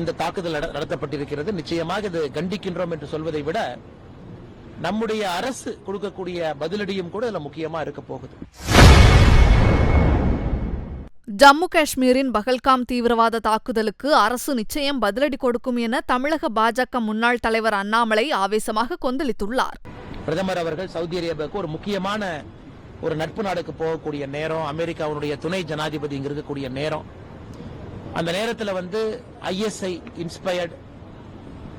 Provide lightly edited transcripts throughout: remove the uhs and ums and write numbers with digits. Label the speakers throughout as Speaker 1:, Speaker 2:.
Speaker 1: இந்த தாக்குதல் நடத்தப்பட்டிருக்கிறது. நிச்சயமாக இது கண்டிக்கின்றோம் என்று சொல்வதை விட நம்முடைய அரசு கொடுக்கக்கூடிய பதிலடியும் கூட இதுல முக்கியமா இருக்க போகுது.
Speaker 2: ஜம்மு காஷ்மீரின் பஹல்காம் தீவிரவாத தாக்குதலுக்கு அரசு நிச்சயம் பதிலடி கொடுக்கும் என தமிழக பாஜக முன்னாள் தலைவர் அண்ணாமலை ஆவேசமாக கொந்தளித்துள்ளார்.
Speaker 1: பிரதமர் அவர்கள் சவுதி அரேபியாவுக்கு ஒரு முக்கியமான ஒரு நட்பு நாடுக்கு போகக்கூடிய நேரம், அமெரிக்காவுடைய துணை ஜனாதிபதி இங்க இருக்கக்கூடிய நேரம், அந்த நேரத்தில் ISI இன்ஸ்பயர்ட்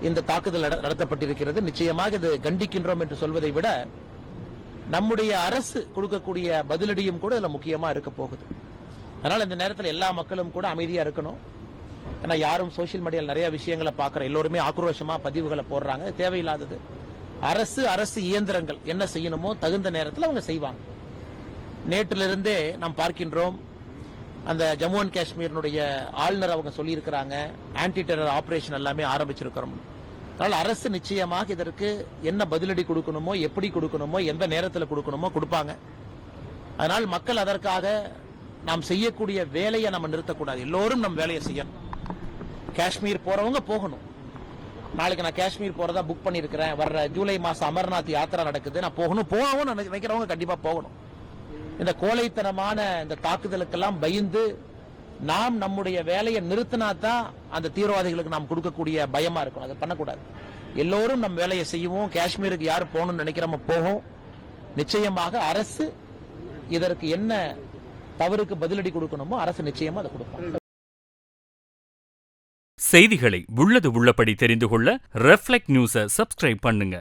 Speaker 1: இந்த தாக்குதல் நடத்தப்பட்டிருக்கிறது. நிச்சயமாக இது கண்டிக்கின்றோம் என்று சொல்வதை விட நம்முடைய அரசு கொடுக்கக்கூடிய பதிலடியும் கூட இதுல முக்கியமா இருக்க போகுது. அதனால இந்த நேரத்தில் எல்லா மக்களும் கூட அமைதியா இருக்கணும். ஏன்னா யாரும் சோசியல் மீடியாவில் நிறைய விஷயங்களை பார்க்குற எல்லோருமே ஆக்ரோஷமா பதிவுகளை போடுறாங்க, தேவையில்லாதது. அரசு இயந்திரங்கள் என்ன செய்யணுமோ தகுந்த நேரத்தில் அவங்க செய்வாங்க. நேற்றிலிருந்தே நாம் பார்க்கின்றோம், அந்த ஜம்மு அண்ட் காஷ்மீரினுடைய ஆளுநர் அவங்க சொல்லியிருக்கிறாங்க, ஆன்டி டெரர் ஆபரேஷன் எல்லாமே ஆரம்பிச்சிருக்கிறோம். அதனால அரசு நிச்சயமாக இதற்கு என்ன பதிலடி கொடுக்கணுமோ, எப்படி கொடுக்கணுமோ, எந்த நேரத்தில் கொடுக்கணுமோ கொடுப்பாங்க. அதனால் மக்கள் அதற்காக நாம் செய்யக்கூடிய வேலையை நம்ம நிறுத்தக்கூடாது. எல்லோரும் நம் வேலையை செய்யணும். காஷ்மீர் போறவங்க போகணும். நாளைக்கு நான் காஷ்மீர் போறதா புக் பண்ணிருக்கிறேன், வர்ற ஜூலை மாசம் அமர்நாத் யாத்திரா நடக்குது, நான் போகணும் நினைக்கிறவங்க கண்டிப்பா போகணும். இந்த கோழைத்தனமான இந்த தாக்குதலுக்கெல்லாம் பயந்து நாம் நம்முடைய வேலையை நிறுத்தினாதான் அந்த தீவிரவாதிகளுக்கு நாம் கொடுக்கக்கூடிய பயமா இருக்கும். அதை பண்ணக்கூடாது. எல்லோரும் நம் வேலையை செய்வோம். காஷ்மீருக்கு யார் போகணும்னு நினைக்கிறோமோ போகும். நிச்சயமாக அரசு இதற்கு என்ன தவறுக்கு பதிலடி கொடுக்கணுமோ அரசு நிச்சயமா அதை கொடுக்கும்.
Speaker 3: செய்திகளை உள்ளது உள்ளபடி தெரிந்து கொள்ள ரெஃப்ளெக்ட் நியூஸை சப்ஸ்கிரைப் பண்ணுங்க.